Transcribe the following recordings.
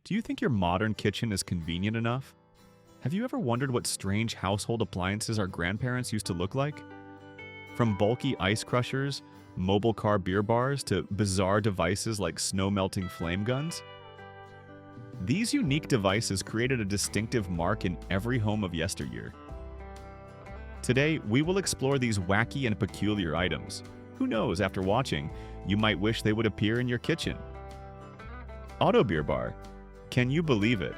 Do you think your modern kitchen is convenient enough? Have you ever wondered what strange household appliances our grandparents used to look like? From bulky ice crushers, mobile car beer bars, to bizarre devices like snow-melting flame guns? These unique devices created a distinctive mark in every home of yesteryear. Today, we will explore these wacky and peculiar items. Who knows, after watching, you might wish they would appear in your kitchen. Auto beer bar. Can you believe it?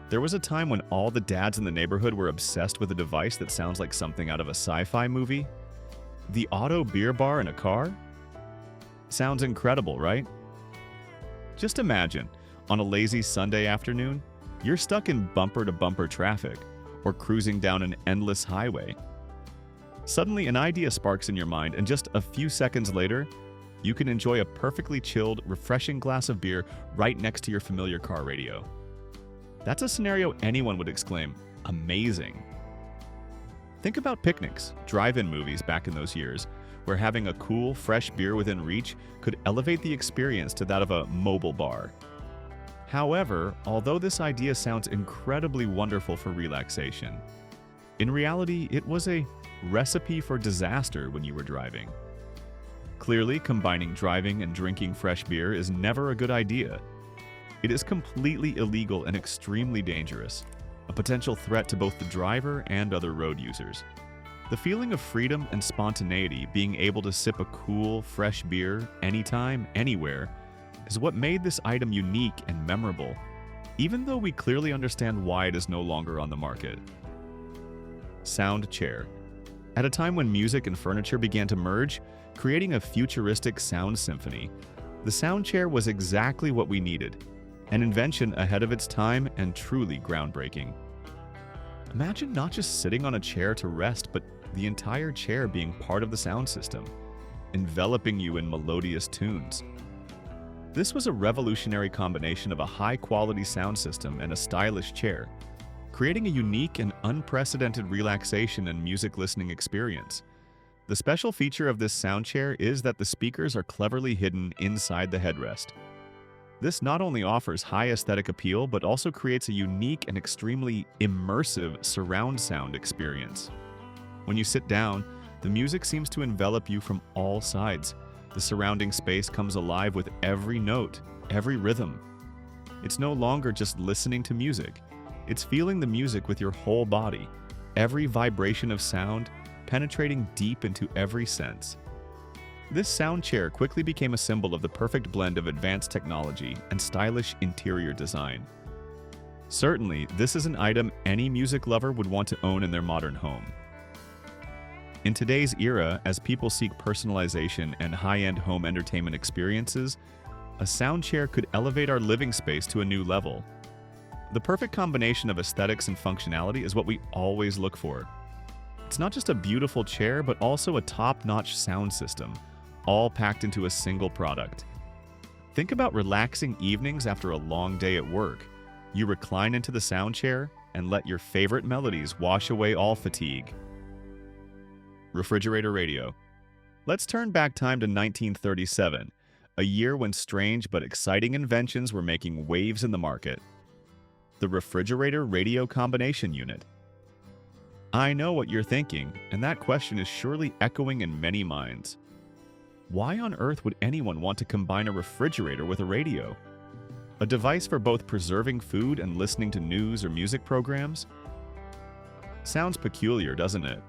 There was a time when all the dads in the neighborhood were obsessed with a device that sounds like something out of a sci-fi movie. The auto beer bar in a car? Sounds incredible, right? Just imagine, on a lazy Sunday afternoon, you're stuck in bumper-to-bumper traffic or cruising down an endless highway. Suddenly, an idea sparks in your mind, and just a few seconds later, you can enjoy a perfectly chilled, refreshing glass of beer right next to your familiar car radio. That's a scenario anyone would exclaim, "Amazing." Think about picnics, drive-in movies back in those years, where having a cool, fresh beer within reach could elevate the experience to that of a mobile bar. However, although this idea sounds incredibly wonderful for relaxation, in reality, it was a recipe for disaster when you were driving. Clearly, combining driving and drinking fresh beer is never a good idea. It is completely illegal and extremely dangerous, a potential threat to both the driver and other road users. The feeling of freedom and spontaneity, being able to sip a cool, fresh beer anytime, anywhere, is what made this item unique and memorable, even though we clearly understand why it is no longer on the market. Sound chair. At a time when music and furniture began to merge, creating a futuristic sound symphony, the sound chair was exactly what we needed, an invention ahead of its time and truly groundbreaking. Imagine not just sitting on a chair to rest, but the entire chair being part of the sound system, enveloping you in melodious tunes. This was a revolutionary combination of a high-quality sound system and a stylish chair, creating a unique and unprecedented relaxation and music listening experience. The special feature of this sound chair is that the speakers are cleverly hidden inside the headrest. This not only offers high aesthetic appeal, but also creates a unique and extremely immersive surround sound experience. When you sit down, the music seems to envelop you from all sides. The surrounding space comes alive with every note, every rhythm. It's no longer just listening to music. It's feeling the music with your whole body, every vibration of sound penetrating deep into every sense. This sound chair quickly became a symbol of the perfect blend of advanced technology and stylish interior design. Certainly, this is an item any music lover would want to own in their modern home. In today's era, as people seek personalization and high-end home entertainment experiences, a sound chair could elevate our living space to a new level. The perfect combination of aesthetics and functionality is what we always look for. It's not just a beautiful chair, but also a top-notch sound system, all packed into a single product. Think about relaxing evenings after a long day at work. You recline into the sound chair and let your favorite melodies wash away all fatigue. Refrigerator radio. Let's turn back time to 1937, a year when strange but exciting inventions were making waves in the market. The refrigerator radio combination unit. I know what you're thinking, and that question is surely echoing in many minds. Why on earth would anyone want to combine a refrigerator with a radio? A device for both preserving food and listening to news or music programs? Sounds peculiar, doesn't it?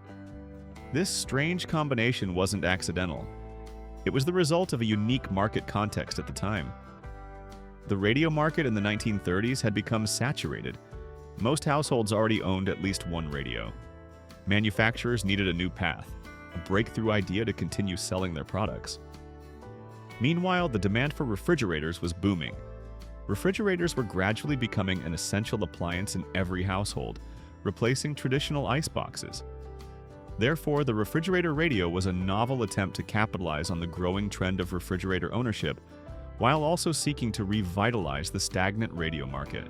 This strange combination wasn't accidental. It was the result of a unique market context at the time. The radio market in the 1930s had become saturated. Most households already owned at least one radio. Manufacturers needed a new path, a breakthrough idea to continue selling their products. Meanwhile, the demand for refrigerators was booming. Refrigerators were gradually becoming an essential appliance in every household, replacing traditional ice boxes. Therefore, the refrigerator radio was a novel attempt to capitalize on the growing trend of refrigerator ownership, while also seeking to revitalize the stagnant radio market.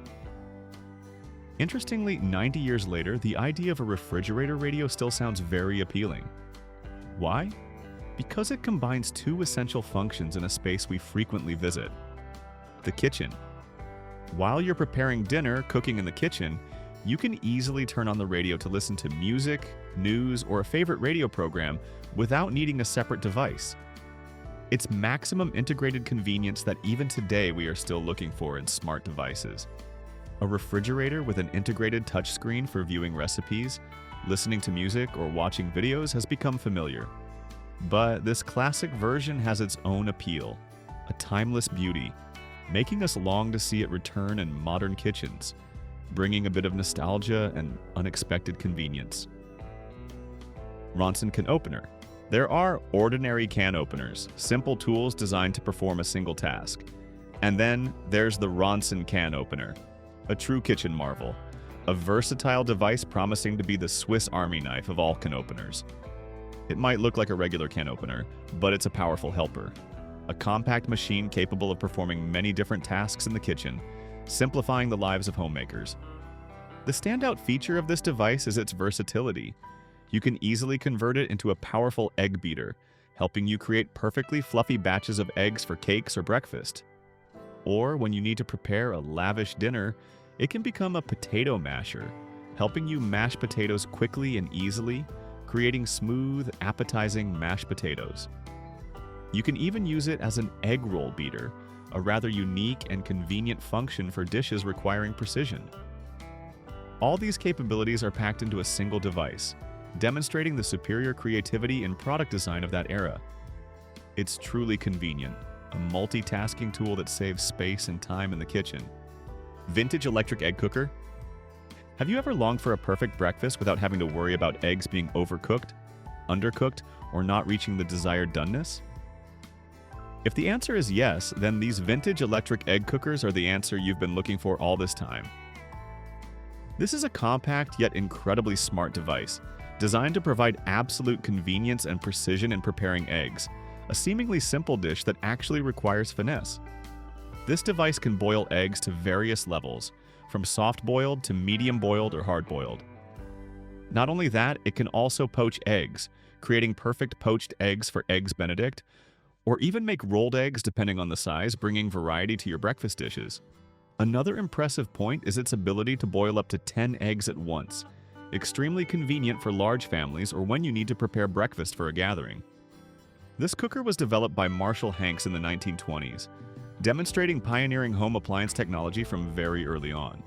Interestingly, 90 years later, the idea of a refrigerator radio still sounds very appealing. Why? Because it combines two essential functions in a space we frequently visit: the kitchen. While you're preparing dinner, cooking in the kitchen, you can easily turn on the radio to listen to music, news, or a favorite radio program without needing a separate device. It's maximum integrated convenience that even today we are still looking for in smart devices. A refrigerator with an integrated touchscreen for viewing recipes, listening to music, or watching videos has become familiar. But this classic version has its own appeal, a timeless beauty, making us long to see it return in modern kitchens, bringing a bit of nostalgia and unexpected convenience. Ronson Can Opener. There are ordinary can openers, simple tools designed to perform a single task. And then there's the Ronson Can Opener, a true kitchen marvel, a versatile device promising to be the Swiss Army knife of all can openers. It might look like a regular can opener, but it's a powerful helper. A compact machine capable of performing many different tasks in the kitchen, simplifying the lives of homemakers. The standout feature of this device is its versatility. You can easily convert it into a powerful egg beater, helping you create perfectly fluffy batches of eggs for cakes or breakfast. Or when you need to prepare a lavish dinner, it can become a potato masher, helping you mash potatoes quickly and easily, creating smooth, appetizing mashed potatoes. You can even use it as an egg roll beater, a rather unique and convenient function for dishes requiring precision. All these capabilities are packed into a single device, demonstrating the superior creativity and product design of that era. It's truly convenient, a multitasking tool that saves space and time in the kitchen. Vintage electric egg cooker. Have you ever longed for a perfect breakfast without having to worry about eggs being overcooked, undercooked, or not reaching the desired doneness? If the answer is yes, then these vintage electric egg cookers are the answer you've been looking for all this time. This is a compact yet incredibly smart device, designed to provide absolute convenience and precision in preparing eggs, a seemingly simple dish that actually requires finesse. This device can boil eggs to various levels, from soft-boiled to medium-boiled or hard-boiled. Not only that, it can also poach eggs, creating perfect poached eggs for Eggs Benedict, or even make rolled eggs depending on the size, bringing variety to your breakfast dishes. Another impressive point is its ability to boil up to 10 eggs at once, extremely convenient for large families or when you need to prepare breakfast for a gathering. This cooker was developed by Marshall Hanks in the 1920s, demonstrating pioneering home appliance technology from very early on.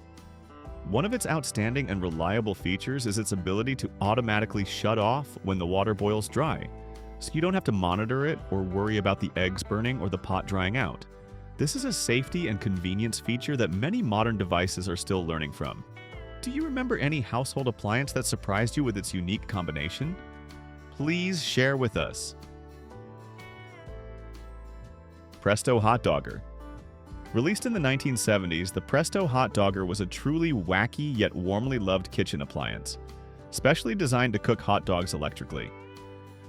One of its outstanding and reliable features is its ability to automatically shut off when the water boils dry, so you don't have to monitor it or worry about the eggs burning or the pot drying out. This is a safety and convenience feature that many modern devices are still learning from. Do you remember any household appliance that surprised you with its unique combination? Please share with us. Presto Hot Dogger. Released in the 1970s, the Presto Hot Dogger was a truly wacky yet warmly loved kitchen appliance, specially designed to cook hot dogs electrically.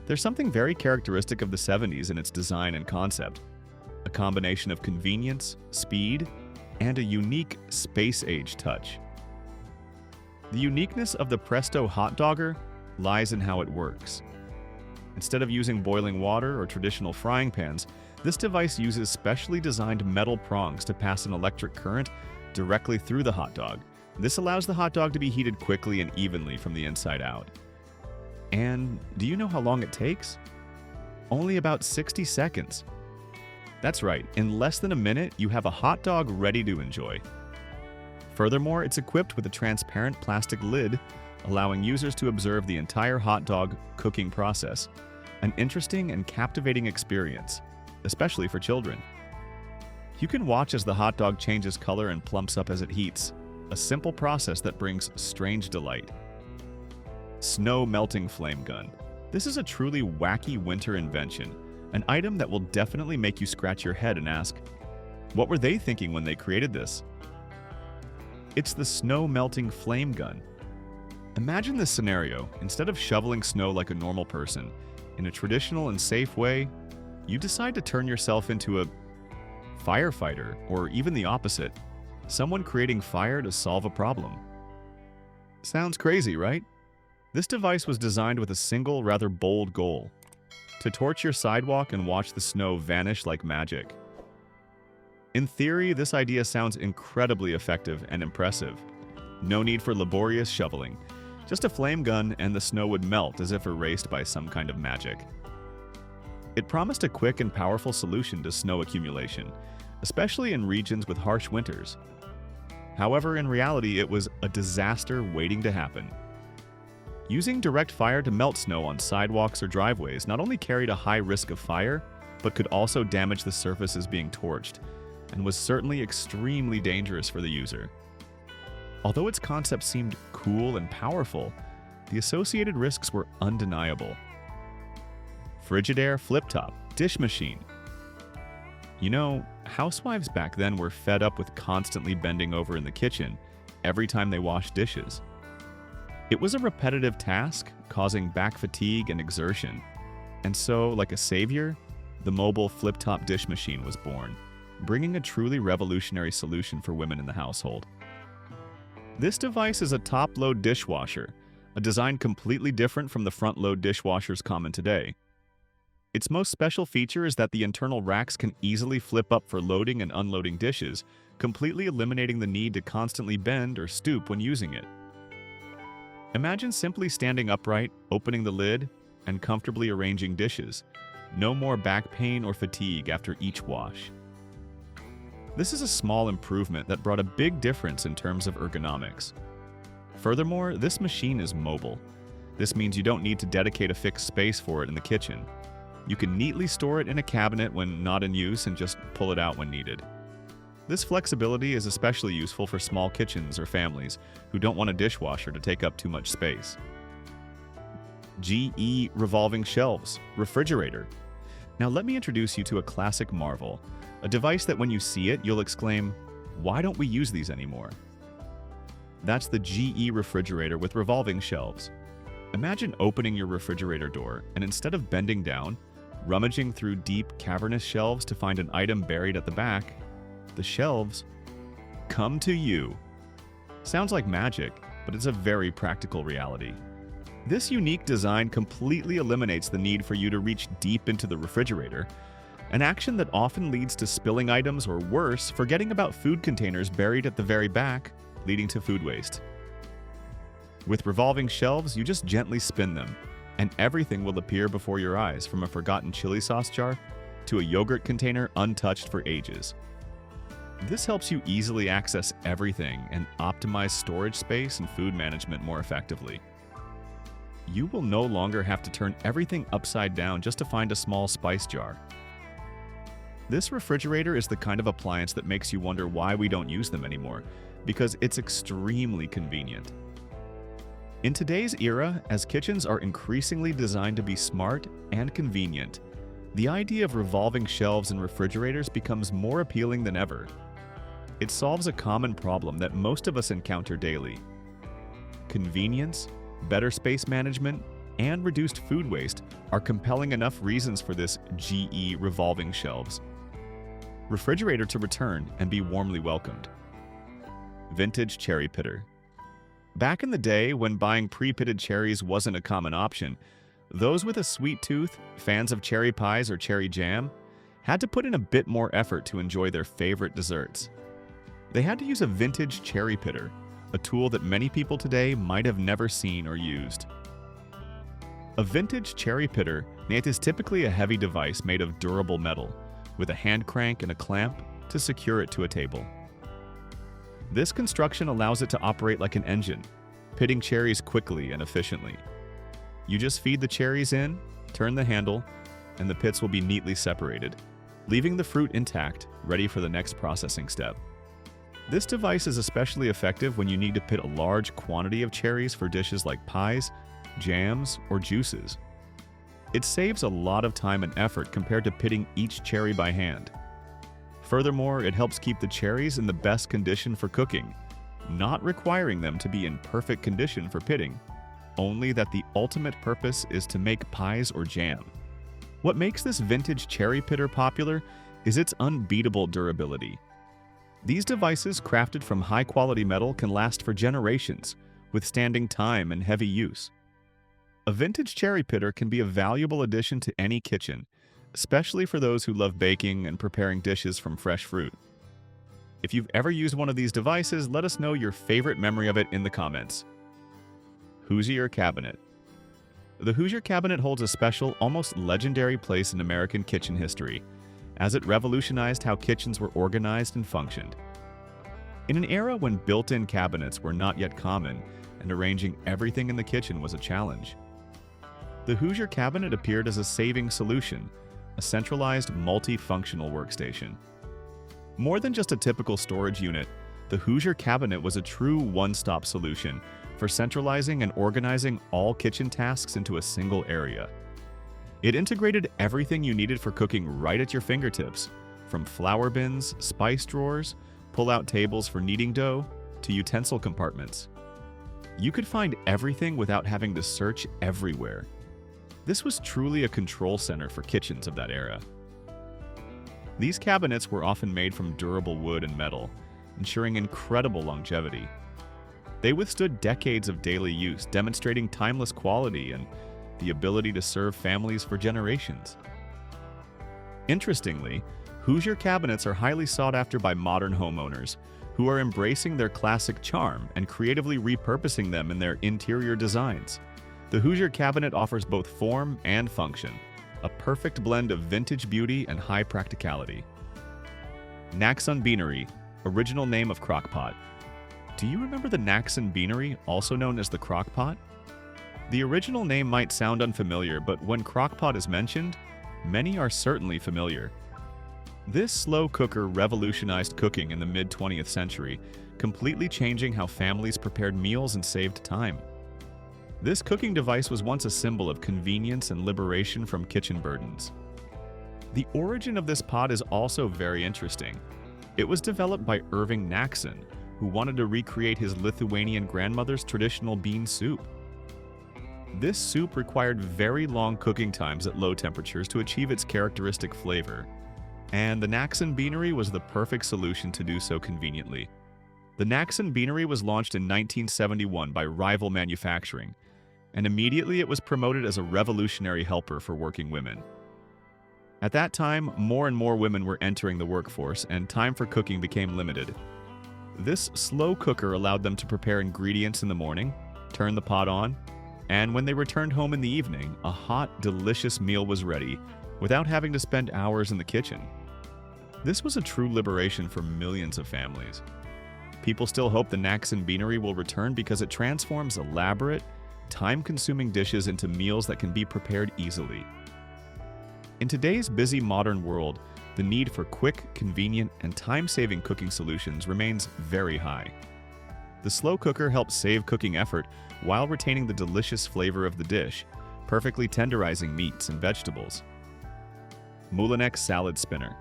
There's something very characteristic of the 70s in its design and concept, a combination of convenience, speed, and a unique space-age touch. The uniqueness of the Presto Hot Dogger lies in how it works. Instead of using boiling water or traditional frying pans, this device uses specially designed metal prongs to pass an electric current directly through the hot dog. This allows the hot dog to be heated quickly and evenly from the inside out. And do you know how long it takes? Only about 60 seconds. That's right, in less than a minute, you have a hot dog ready to enjoy. Furthermore, it's equipped with a transparent plastic lid, allowing users to observe the entire hot dog cooking process. An interesting and captivating experience, especially for children. You can watch as the hot dog changes color and plumps up as it heats, a simple process that brings strange delight. Snow melting flame gun. This is a truly wacky winter invention, an item that will definitely make you scratch your head and ask, what were they thinking when they created this? It's the snow melting flame gun. Imagine this scenario. Instead of shoveling snow like a normal person, in a traditional and safe way, you decide to turn yourself into a firefighter, or even the opposite, someone creating fire to solve a problem. Sounds crazy, right? This device was designed with a single, rather bold goal: to torch your sidewalk and watch the snow vanish like magic. In theory, this idea sounds incredibly effective and impressive. No need for laborious shoveling. Just a flame gun and the snow would melt as if erased by some kind of magic. It promised a quick and powerful solution to snow accumulation, especially in regions with harsh winters. However, in reality, it was a disaster waiting to happen. Using direct fire to melt snow on sidewalks or driveways not only carried a high risk of fire, but could also damage the surfaces being torched, and was certainly extremely dangerous for the user. Although its concept seemed cool and powerful, the associated risks were undeniable. Frigidaire Fliptop Dishmachine. You know, housewives back then were fed up with constantly bending over in the kitchen every time they washed dishes. It was a repetitive task, causing back fatigue and exertion. And so, like a savior, the mobile Fliptop Dishmachine was born, bringing a truly revolutionary solution for women in the household. This device is a top-load dishwasher, a design completely different from the front-load dishwashers common today. Its most special feature is that the internal racks can easily flip up for loading and unloading dishes, completely eliminating the need to constantly bend or stoop when using it. Imagine simply standing upright, opening the lid, and comfortably arranging dishes. No more back pain or fatigue after each wash. This is a small improvement that brought a big difference in terms of ergonomics. Furthermore, this machine is mobile. This means you don't need to dedicate a fixed space for it in the kitchen. You can neatly store it in a cabinet when not in use and just pull it out when needed. This flexibility is especially useful for small kitchens or families who don't want a dishwasher to take up too much space. GE Revolving Shelves Refrigerator. Now let me introduce you to a classic marvel, a device that when you see it, you'll exclaim, "Why don't we use these anymore?" That's the GE refrigerator with revolving shelves. Imagine opening your refrigerator door and instead of bending down, rummaging through deep, cavernous shelves to find an item buried at the back, the shelves come to you. Sounds like magic, but it's a very practical reality. This unique design completely eliminates the need for you to reach deep into the refrigerator, an action that often leads to spilling items or worse, forgetting about food containers buried at the very back, leading to food waste. With revolving shelves, you just gently spin them, and everything will appear before your eyes, from a forgotten chili sauce jar to a yogurt container untouched for ages. This helps you easily access everything and optimize storage space and food management more effectively. You will no longer have to turn everything upside down just to find a small spice jar. This refrigerator is the kind of appliance that makes you wonder why we don't use them anymore, because it's extremely convenient. In today's era, as kitchens are increasingly designed to be smart and convenient, the idea of revolving shelves and refrigerators becomes more appealing than ever. It solves a common problem that most of us encounter daily. Convenience, better space management, and reduced food waste are compelling enough reasons for this GE revolving shelves refrigerator to return and be warmly welcomed. Vintage cherry pitter. Back in the day, when buying pre-pitted cherries wasn't a common option, those with a sweet tooth, fans of cherry pies or cherry jam, had to put in a bit more effort to enjoy their favorite desserts. They had to use a vintage cherry pitter, a tool that many people today might have never seen or used. A vintage cherry pitter is typically a heavy device made of durable metal, with a hand crank and a clamp to secure it to a table. This construction allows it to operate like an engine, pitting cherries quickly and efficiently. You just feed the cherries in, turn the handle, and the pits will be neatly separated, leaving the fruit intact, ready for the next processing step. This device is especially effective when you need to pit a large quantity of cherries for dishes like pies, jams, or juices. It saves a lot of time and effort compared to pitting each cherry by hand. Furthermore, it helps keep the cherries in the best condition for cooking, not requiring them to be in perfect condition for pitting, only that the ultimate purpose is to make pies or jam. What makes this vintage cherry pitter popular is its unbeatable durability. These devices, crafted from high-quality metal, can last for generations, withstanding time and heavy use. A vintage cherry pitter can be a valuable addition to any kitchen, especially for those who love baking and preparing dishes from fresh fruit. If you've ever used one of these devices, let us know your favorite memory of it in the comments. Hoosier Cabinet. The Hoosier Cabinet holds a special, almost legendary place in American kitchen history, as it revolutionized how kitchens were organized and functioned. In an era when built-in cabinets were not yet common and arranging everything in the kitchen was a challenge, the Hoosier Cabinet appeared as a saving solution, a centralized, multifunctional workstation. More than just a typical storage unit, the Hoosier Cabinet was a true one-stop solution for centralizing and organizing all kitchen tasks into a single area. It integrated everything you needed for cooking right at your fingertips, from flour bins, spice drawers, pull-out tables for kneading dough, to utensil compartments. You could find everything without having to search everywhere. This was truly a control center for kitchens of that era. These cabinets were often made from durable wood and metal, ensuring incredible longevity. They withstood decades of daily use, demonstrating timeless quality and the ability to serve families for generations. Interestingly, Hoosier cabinets are highly sought after by modern homeowners, who are embracing their classic charm and creatively repurposing them in their interior designs. The Hoosier cabinet offers both form and function, a perfect blend of vintage beauty and high practicality. Naxon Beanery, original name of Crock-Pot. Do you remember the Naxon Beanery, also known as the Crock-Pot? The original name might sound unfamiliar, but when Crock-Pot is mentioned, many are certainly familiar. This slow cooker revolutionized cooking in the mid-20th century, completely changing how families prepared meals and saved time. This cooking device was once a symbol of convenience and liberation from kitchen burdens. The origin of this pot is also very interesting. It was developed by Irving Naxon, who wanted to recreate his Lithuanian grandmother's traditional bean soup. This soup required very long cooking times at low temperatures to achieve its characteristic flavor, and the Naxon Beanery was the perfect solution to do so conveniently. The Naxon Beanery was launched in 1971 by Rival Manufacturing, and immediately it was promoted as a revolutionary helper for working women. At that time, more and more women were entering the workforce, and time for cooking became limited. This slow cooker allowed them to prepare ingredients in the morning, turn the pot on, and when they returned home in the evening, a hot, delicious meal was ready without having to spend hours in the kitchen. This was a true liberation for millions of families. People still hope the Naxon Beanery will return because it transforms elaborate, time-consuming dishes into meals that can be prepared easily. In today's busy modern world, the need for quick, convenient, and time-saving cooking solutions remains very high. The slow cooker helps save cooking effort while retaining the delicious flavor of the dish, perfectly tenderizing meats and vegetables. Moulinex Salad Spinner.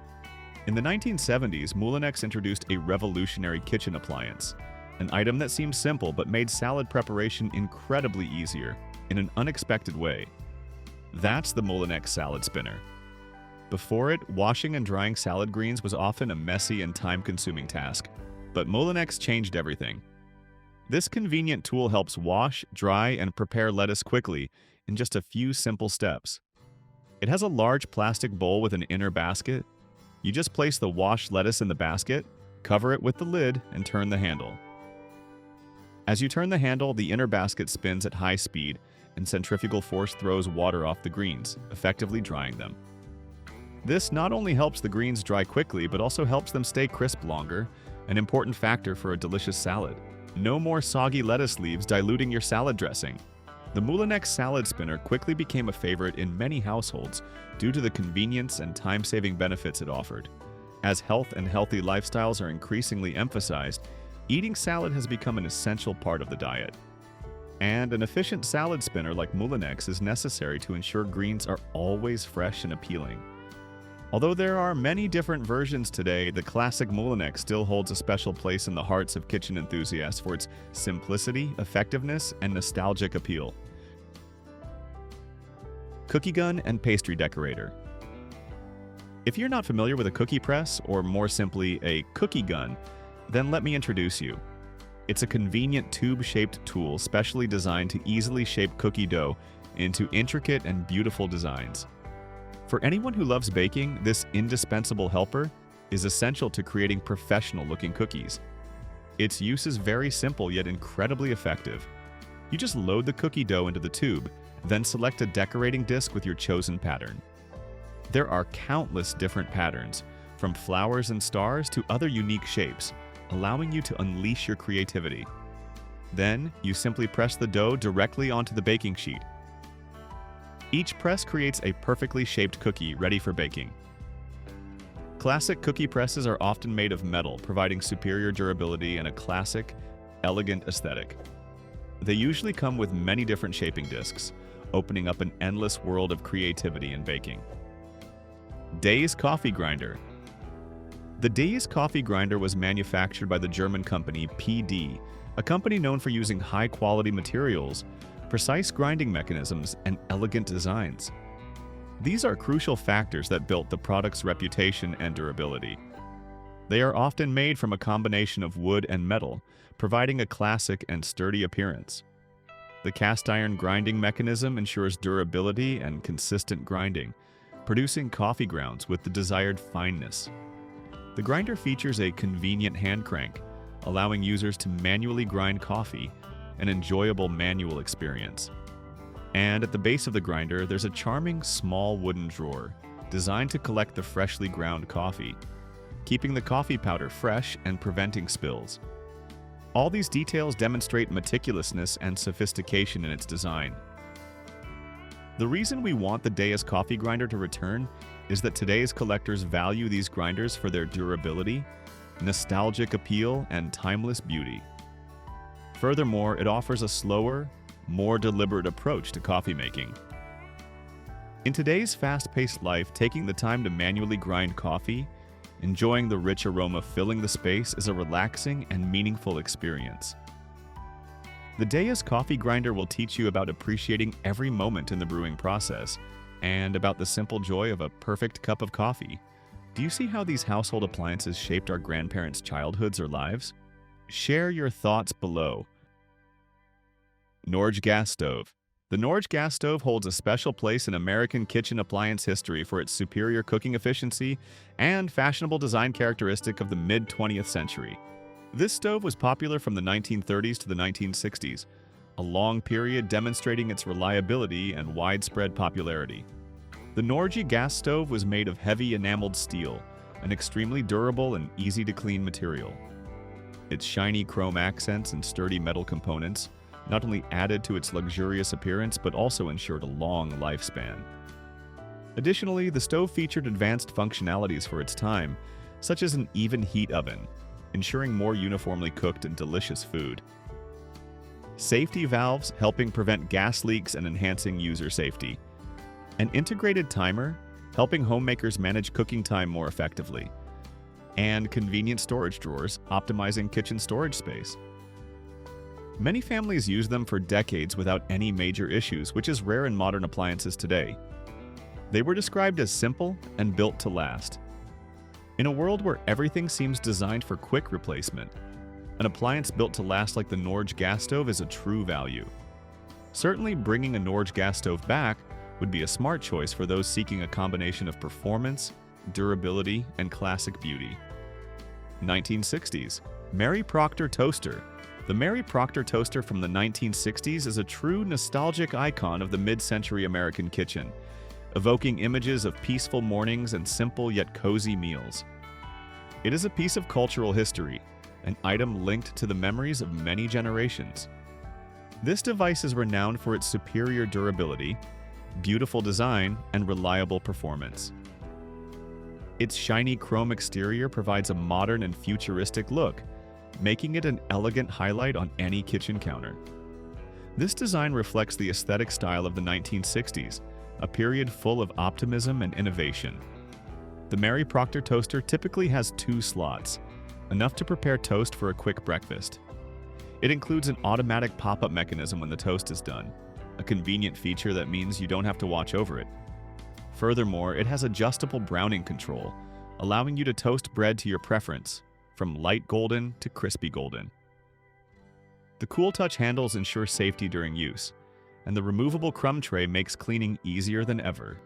In the 1970s, Moulinex introduced a revolutionary kitchen appliance, an item that seemed simple but made salad preparation incredibly easier in an unexpected way. That's the Moulinex Salad Spinner. Before it, washing and drying salad greens was often a messy and time-consuming task, but Moulinex changed everything. This convenient tool helps wash, dry, and prepare lettuce quickly in just a few simple steps. It has a large plastic bowl with an inner basket. You just place the washed lettuce in the basket, cover it with the lid, and turn the handle. As you turn the handle, the inner basket spins at high speed, and centrifugal force throws water off the greens, effectively drying them. This not only helps the greens dry quickly, but also helps them stay crisp longer, an important factor for a delicious salad. No more soggy lettuce leaves diluting your salad dressing. The Moulinex Salad Spinner quickly became a favorite in many households due to the convenience and time-saving benefits it offered. As health and healthy lifestyles are increasingly emphasized, eating salad has become an essential part of the diet. And an efficient salad spinner like Moulinex is necessary to ensure greens are always fresh and appealing. Although there are many different versions today, the classic Moulinex still holds a special place in the hearts of kitchen enthusiasts for its simplicity, effectiveness, and nostalgic appeal. Cookie gun and pastry decorator. If you're not familiar with a cookie press, or more simply, a cookie gun, then let me introduce you. It's a convenient tube-shaped tool specially designed to easily shape cookie dough into intricate and beautiful designs. For anyone who loves baking, this indispensable helper is essential to creating professional-looking cookies. Its use is very simple yet incredibly effective. You just load the cookie dough into the tube, then select a decorating disc with your chosen pattern. There are countless different patterns, from flowers and stars to other unique shapes, allowing you to unleash your creativity. Then, you simply press the dough directly onto the baking sheet. Each press creates a perfectly shaped cookie ready for baking. Classic cookie presses are often made of metal, providing superior durability and a classic, elegant aesthetic. They usually come with many different shaping discs, opening up an endless world of creativity in baking. Deis coffee grinder. The Deis coffee grinder was manufactured by the German company PD, a company known for using high-quality materials, precise grinding mechanisms, and elegant designs. These are crucial factors that built the product's reputation and durability. They are often made from a combination of wood and metal, providing a classic and sturdy appearance. The cast iron grinding mechanism ensures durability and consistent grinding, producing coffee grounds with the desired fineness. The grinder features a convenient hand crank, allowing users to manually grind coffee, an enjoyable manual experience. And at the base of the grinder, there's a charming small wooden drawer designed to collect the freshly ground coffee, keeping the coffee powder fresh and preventing spills. All these details demonstrate meticulousness and sophistication in its design. The reason we want the Deis coffee grinder to return is that today's collectors value these grinders for their durability, nostalgic appeal, and timeless beauty. Furthermore, it offers a slower, more deliberate approach to coffee making. In today's fast-paced life, taking the time to manually grind coffee, enjoying the rich aroma filling the space, is a relaxing and meaningful experience. The Deis coffee grinder will teach you about appreciating every moment in the brewing process and about the simple joy of a perfect cup of coffee. Do you see how these household appliances shaped our grandparents' childhoods or lives? Share your thoughts below. Norge Gas Stove. The Norge Gas Stove holds a special place in American kitchen appliance history for its superior cooking efficiency and fashionable design characteristic of the mid-20th century. This stove was popular from the 1930s to the 1960s, a long period demonstrating its reliability and widespread popularity. The Norge Gas Stove was made of heavy enameled steel, an extremely durable and easy-to-clean material. Its shiny chrome accents and sturdy metal components not only added to its luxurious appearance but also ensured a long lifespan. Additionally, the stove featured advanced functionalities for its time, such as an even heat oven, ensuring more uniformly cooked and delicious food. Safety valves helping prevent gas leaks and enhancing user safety. An integrated timer helping homemakers manage cooking time more effectively. And convenient storage drawers optimizing kitchen storage space. Many families use them for decades without any major issues, which is rare in modern appliances today. They were described as simple and built to last. In a world where everything seems designed for quick replacement, an appliance built to last like the Norge Gas Stove is a true value. Certainly, bringing a Norge Gas Stove back would be a smart choice for those seeking a combination of performance, durability, and classic beauty. 1960s. Mary Proctor Toaster. The Mary Proctor toaster from the 1960s is a true nostalgic icon of the mid-century American kitchen, evoking images of peaceful mornings and simple yet cozy meals. It is a piece of cultural history, an item linked to the memories of many generations. This device is renowned for its superior durability, beautiful design, and reliable performance. Its shiny chrome exterior provides a modern and futuristic look, making it an elegant highlight on any kitchen counter. This design reflects the aesthetic style of the 1960s, a period full of optimism and innovation. The Mary Proctor toaster typically has 2 slots, enough to prepare toast for a quick breakfast. It includes an automatic pop-up mechanism when the toast is done, a convenient feature that means you don't have to watch over it. Furthermore, it has adjustable browning control, allowing you to toast bread to your preference, from light golden to crispy golden. The Cool Touch handles ensure safety during use, and the removable crumb tray makes cleaning easier than ever.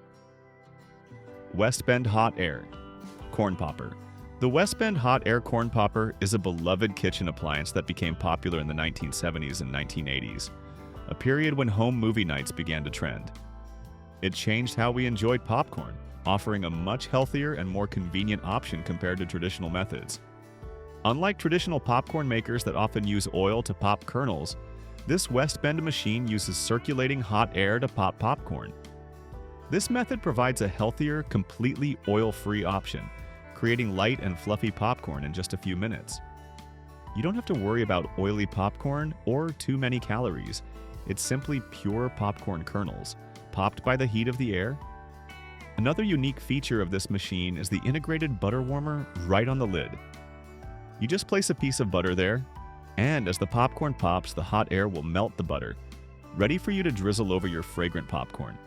Westbend Hot Air Corn Popper. The Westbend hot air corn popper is a beloved kitchen appliance that became popular in the 1970s and 1980s, a period when home movie nights began to trend. It changed how we enjoyed popcorn, offering a much healthier and more convenient option compared to traditional methods. Unlike traditional popcorn makers that often use oil to pop kernels, this Westbend machine uses circulating hot air to pop popcorn. This method provides a healthier, completely oil-free option, creating light and fluffy popcorn in just a few minutes. You don't have to worry about oily popcorn or too many calories. It's simply pure popcorn kernels, popped by the heat of the air. Another unique feature of this machine is the integrated butter warmer right on the lid. You just place a piece of butter there, and as the popcorn pops, the hot air will melt the butter, ready for you to drizzle over your fragrant popcorn.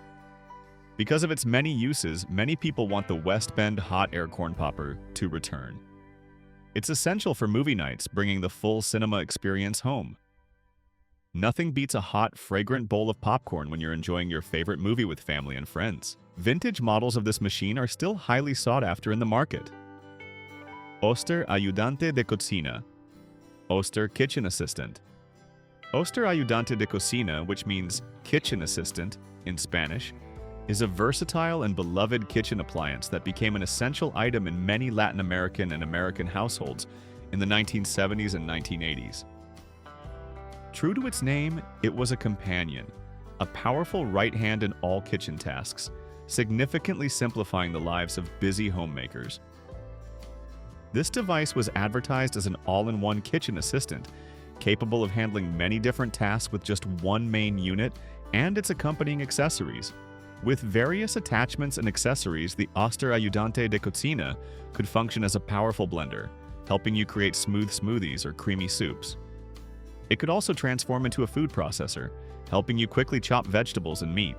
Because of its many uses, many people want the Westbend hot air corn popper to return. It's essential for movie nights, bringing the full cinema experience home. Nothing beats a hot, fragrant bowl of popcorn when you're enjoying your favorite movie with family and friends. Vintage models of this machine are still highly sought after in the market. Oster Ayudante de Cocina. Oster Kitchen Assistant. Oster Ayudante de Cocina, which means kitchen assistant in Spanish, is a versatile and beloved kitchen appliance that became an essential item in many Latin American and American households in the 1970s and 1980s. True to its name, it was a companion, a powerful right hand in all kitchen tasks, significantly simplifying the lives of busy homemakers. This device was advertised as an all-in-one kitchen assistant, capable of handling many different tasks with just one main unit and its accompanying accessories. With various attachments and accessories, the Oster Ayudante de Cocina could function as a powerful blender, helping you create smooth smoothies or creamy soups. It could also transform into a food processor, helping you quickly chop vegetables and meat.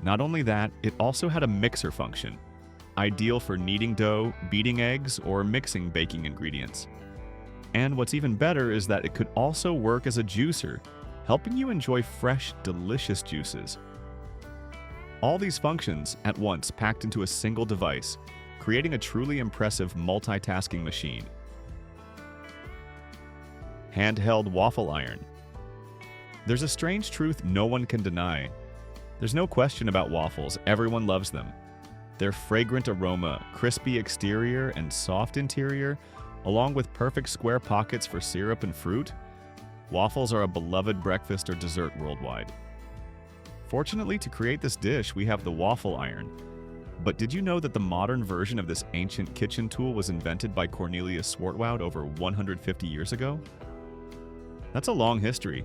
Not only that, it also had a mixer function, ideal for kneading dough, beating eggs, or mixing baking ingredients. And what's even better is that it could also work as a juicer, helping you enjoy fresh, delicious juices. All these functions at once packed into a single device, creating a truly impressive multitasking machine. Handheld waffle iron. There's a strange truth no one can deny. There's no question about waffles, everyone loves them. Their fragrant aroma, crispy exterior, and soft interior, along with perfect square pockets for syrup and fruit, waffles are a beloved breakfast or dessert worldwide. Fortunately, to create this dish, we have the waffle iron. But did you know that the modern version of this ancient kitchen tool was invented by Cornelius Swartwout over 150 years ago? That's a long history,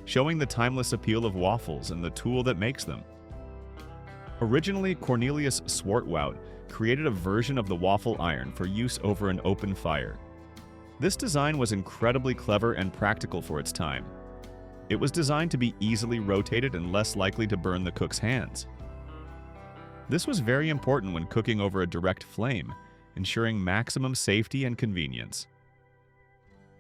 showing the timeless appeal of waffles and the tool that makes them. Originally, Cornelius Swartwout created a version of the waffle iron for use over an open fire. This design was incredibly clever and practical for its time. It was designed to be easily rotated and less likely to burn the cook's hands. This was very important when cooking over a direct flame, ensuring maximum safety and convenience.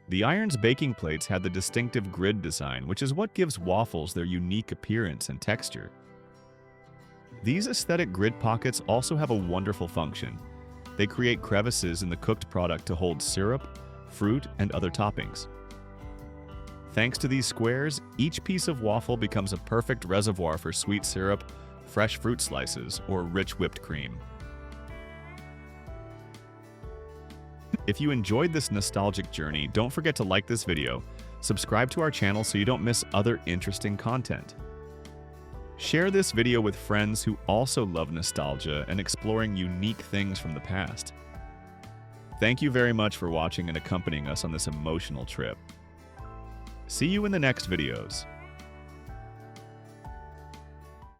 The iron's baking plates had the distinctive grid design, which is what gives waffles their unique appearance and texture. These aesthetic grid pockets also have a wonderful function. They create crevices in the cooked product to hold syrup, fruit, and other toppings. Thanks to these squares, each piece of waffle becomes a perfect reservoir for sweet syrup, fresh fruit slices, or rich whipped cream. If you enjoyed this nostalgic journey, don't forget to like this video, subscribe to our channel so you don't miss other interesting content. Share this video with friends who also love nostalgia and exploring unique things from the past. Thank you very much for watching and accompanying us on this emotional trip. See you in the next videos.